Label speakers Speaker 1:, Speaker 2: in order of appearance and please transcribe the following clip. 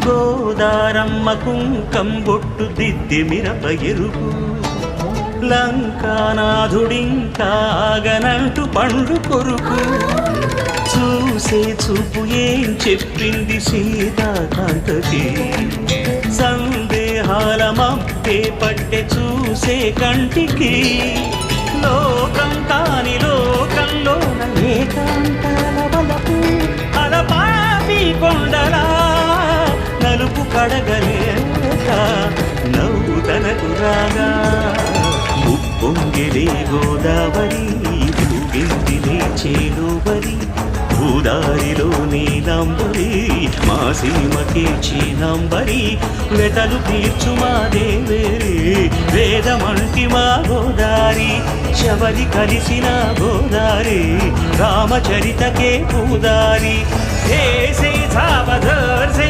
Speaker 1: గోదారమ్మ కుంకం బొట్టు దిద్ది మిరప ఎరుపు లంకానాథుడింకాగనంటూ పండు కొరుకు చూసే చూపు ఏం చెప్పింది సీతాకాంతకి సందేహాల మబ్బే పట్టె చూసే కంటికి లోకం కాని లోకంలోన ఏకాంతాల వలపు అలపాపి కొండలా నలుపు కడగలేక నవ్వు తనకు రాగా ఉప్పొంగిలే గోదావరి ఊగిందిలే చేలోబరి భూదారిలో నీలాంబరి మా సీమకే చీనాంబరి వెతలు తీర్చు మా దేవేరి వేదమంటి మా గోదారి శబరి కలిసిన గోదారి రామచరితకే పూదారి ఏ సే సావధర్ సే